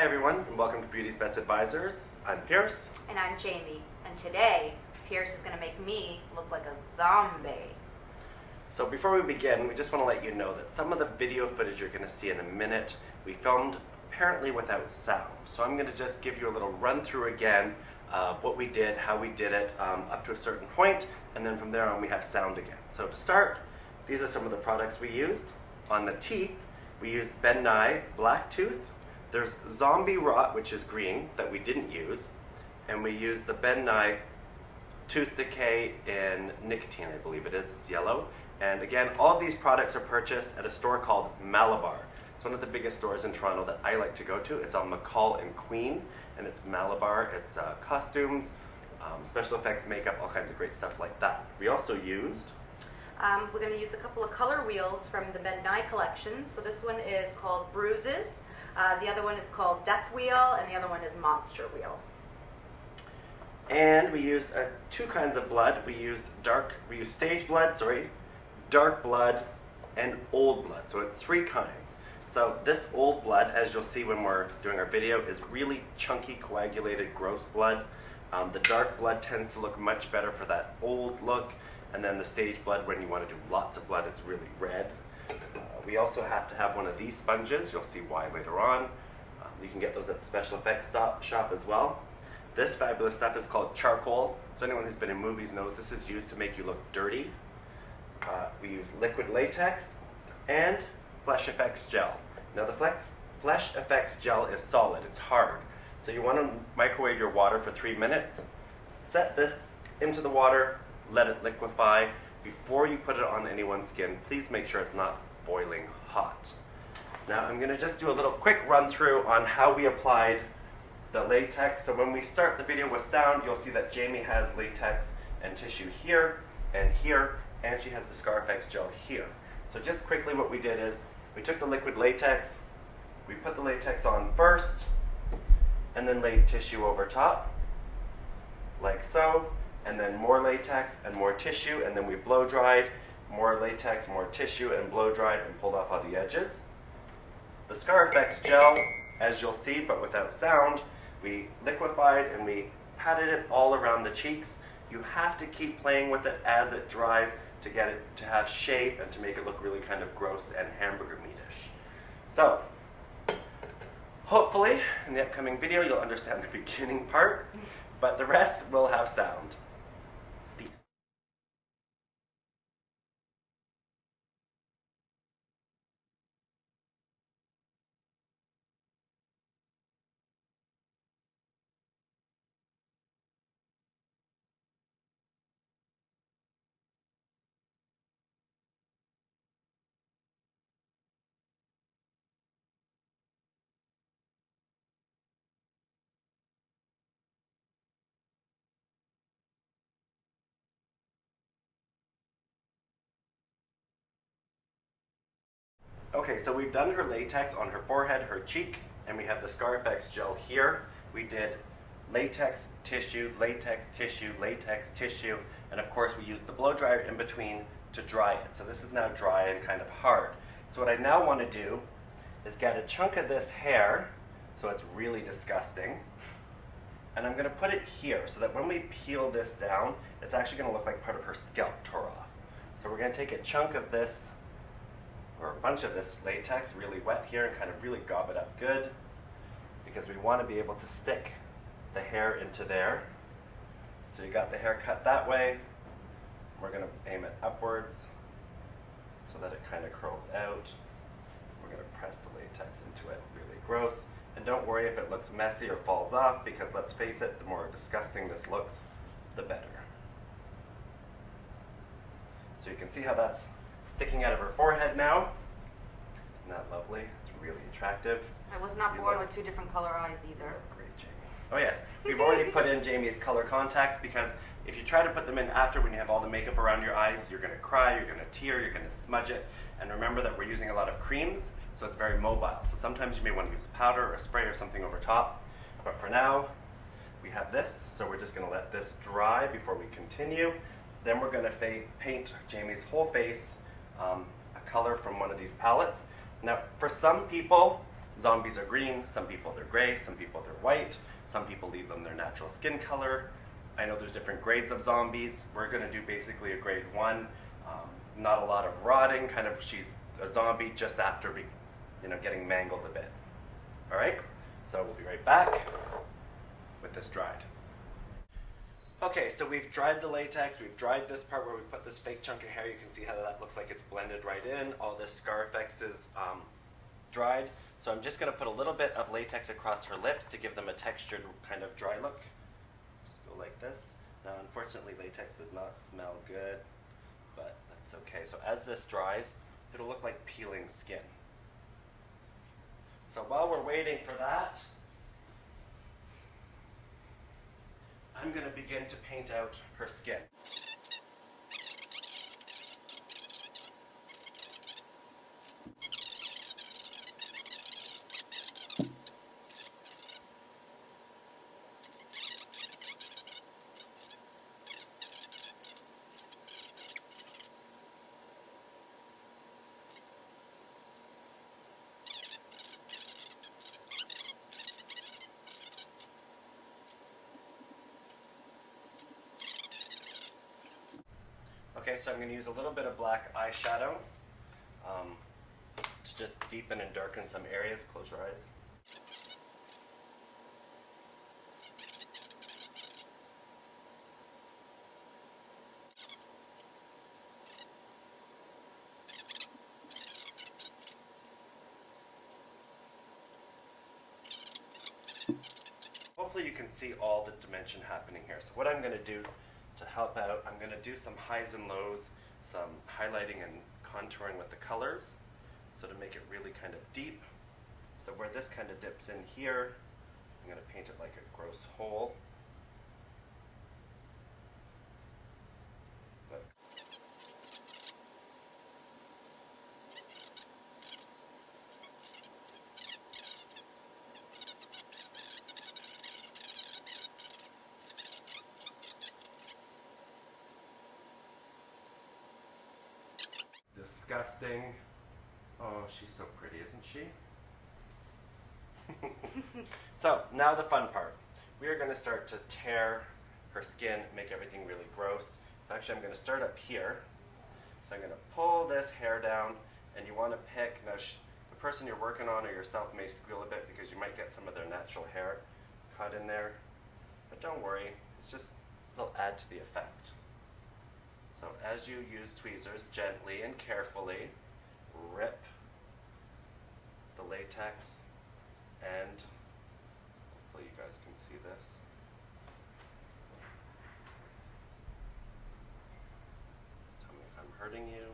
everyone, and welcome to Beauty's Best Advisors. I'm Pierce. And I'm Jamie. And today, Pierce is going to make me look like a zombie. So before we begin, we just want to let you know that some of the video footage you're going to see in a minute, we filmed apparently without sound. So I'm going to just give you a little run through again of what we did, how we did it, up to a certain point, and then from there on we have sound again. So to start, these are some of the products we used. On the teeth, we used Ben Nye Black Tooth. There's Zombie Rot, which is green, that we didn't use, and we used the Ben Nye Tooth Decay in nicotine, I believe it is, it's yellow. And again, all of these products are purchased at a store called Malabar. It's one of the biggest stores in Toronto that I like to go to. It's on McCall and Queen, and it's Malabar. It's costumes, special effects, makeup, all kinds of great stuff like that. We also used... we're going to use a couple of color wheels from the Ben Nye collection. So this one is called Bruises. The other one is called Death Wheel, and the other one is Monster Wheel. And we used two kinds of blood. We used stage blood, dark blood, and old blood. So it's three kinds. So this old blood, as you'll see when we're doing our video, is really chunky, coagulated, gross blood. The dark blood tends to look much better for that old look. And then the stage blood, when you want to do lots of blood, it's really red. We also have to have one of these sponges. You'll see why later on. You can get those at the special effects shop as well. This fabulous stuff is called charcoal. So anyone who's been in movies knows this is used to make you look dirty. We use liquid latex and Flesh Effects gel. Now the Flesh Effects gel is solid, it's hard. So you want to microwave your water for 3 minutes. Set this into the water, let it liquefy. Before you put it on anyone's skin, please make sure it's not boiling hot. Now I'm going to just do a little quick run through on how we applied the latex. So when we start the video with sound, you'll see that Jamie has latex and tissue here, and she has the Scar Effects gel here. So just quickly what we did is, we took the liquid latex, we put the latex on first, and then laid tissue over top, like so, and then more latex and more tissue, and then we blow dried, more latex, more tissue, and blow dried and pulled off all the edges. The Scar Effects gel, as you'll see, but without sound, we liquefied and we patted it all around the cheeks. You have to keep playing with it as it dries to get it to have shape and to make it look really kind of gross and hamburger meat-ish. So, hopefully, in the upcoming video, you'll understand the beginning part, but the rest will have sound. Peace. Okay, so we've done her latex on her forehead, her cheek, and we have the Scar Effects gel here. We did latex, tissue, latex, tissue, latex, tissue, and of course we used the blow dryer in between to dry it. So this is now dry and kind of hard. So what I now want to do is get a chunk of this hair, so it's really disgusting, and I'm going to put it here so that when we peel this down, it's actually going to look like part of her scalp tore off. So we're going to take a chunk of this, or a bunch of this latex, really wet here, and kind of really gob it up good, because we want to be able to stick the hair into there. So you got the hair cut that way. We're going to aim it upwards so that it kind of curls out. We're going to press the latex into it, really gross. And don't worry if it looks messy or falls off, because let's face it, the more disgusting this looks, the better. So you can see how that's sticking out of her forehead now. Isn't that lovely? It's really attractive. I was not born with two different color eyes either. Great, Jamie. Oh yes, we've already put in Jamie's color contacts, because if you try to put them in after, when you have all the makeup around your eyes, you're going to cry, you're going to tear, you're going to smudge it. And remember that we're using a lot of creams, so it's very mobile. So sometimes you may want to use a powder or a spray or something over top. But for now, we have this, so we're just going to let this dry before we continue. Then we're going to paint Jamie's whole face a color from one of these palettes. Now, for some people, Zombies are green, some people they're gray, some people they're white, some people leave them their natural skin color. I know there's different grades of zombies. We're going to do basically a grade 1. Not a lot of rotting, kind of she's a zombie just after getting mangled a bit. Alright, so we'll be right back with this dried. Okay, so we've dried the latex, we've dried this part where we put this fake chunk of hair. You can see how that looks like it's blended right in. All this scar effects is dried. So I'm just going to put a little bit of latex across her lips to give them a textured kind of dry look. Just go like this. Now unfortunately latex does not smell good, but that's okay. So as this dries, it'll look like peeling skin. So while we're waiting for that, I'm going to begin to paint out her skin. Okay, so I'm going to use a little bit of black eyeshadow to just deepen and darken some areas. Close your eyes. Hopefully you can see all the dimension happening here. So what I'm going to do to help out, I'm going to do some highs and lows, some highlighting and contouring with the colors, so to make it really kind of deep. So where this kind of dips in here, I'm going to paint it like a gross hole. But disgusting. Oh, she's so pretty, isn't she? So, now the fun part. We are going to start to tear her skin, make everything really gross. So actually I'm going to start up here. So I'm going to pull this hair down, and you want to pick, now the person you're working on or yourself may squeal a bit because you might get some of their natural hair caught in there. But don't worry, it'll add to the effect. So as you use tweezers, gently and carefully rip the latex, and hopefully you guys can see this. Tell me if I'm hurting you.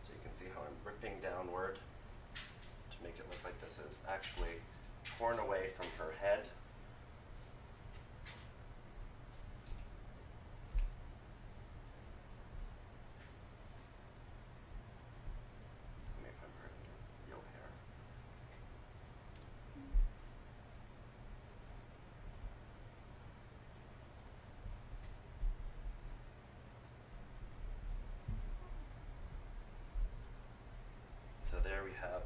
So you can see how I'm ripping downward to make it look like this is actually torn away from her head. So there we have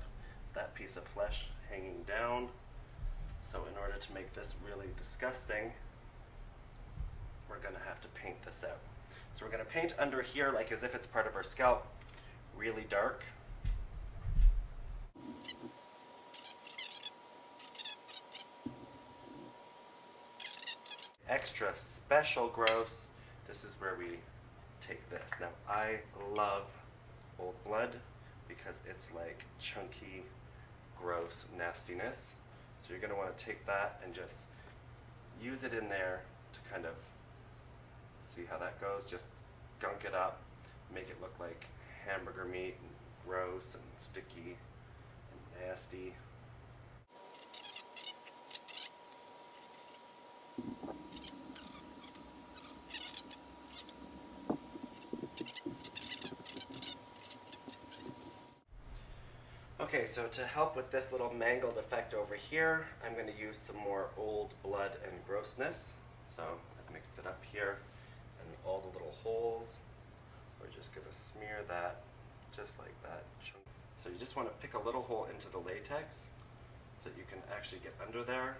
that piece of flesh hanging down. So in order to make this really disgusting, we're going to have to paint this out. So we're going to paint under here like as if it's part of her scalp, really dark. Extra special gross, this is where we take this. Now I love old blood because it's like chunky, gross nastiness. So you're going to want to take that and just use it in there to kind of see how that goes. Just gunk it up, make it look like hamburger meat, and gross and sticky and nasty. Okay, so to help with this little mangled effect over here, I'm going to use some more old blood and grossness. So I've mixed it up here, and all the little holes, we're just going to smear that just like that. So you just want to pick a little hole into the latex so that you can actually get under there.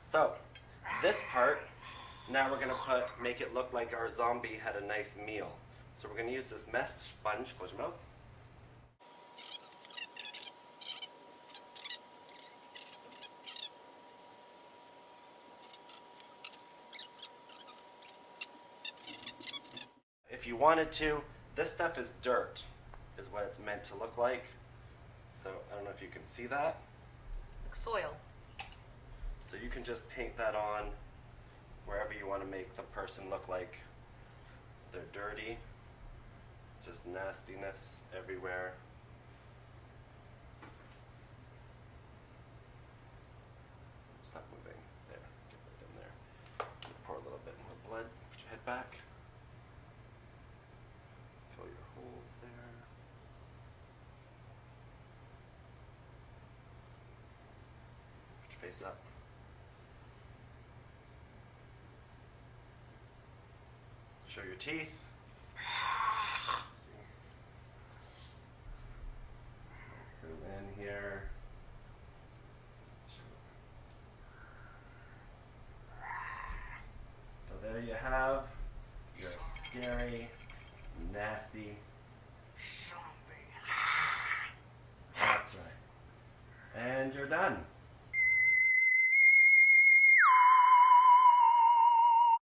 So, this part, now we're going to make it look like our zombie had a nice meal. So we're going to use this mesh sponge, close your mouth. If you wanted to, this stuff is dirt, is what it's meant to look like. So I don't know if you can see that. Like soil. So you can just paint that on wherever you want to make the person look like they're dirty. Just nastiness everywhere. Stop moving. There. Get that in there. Pour a little bit more blood. Put your head back. Fill your holes there. Put your face up. Show your teeth. Zoom in here. So there you have your scary, nasty zombie. That's right. And you're done.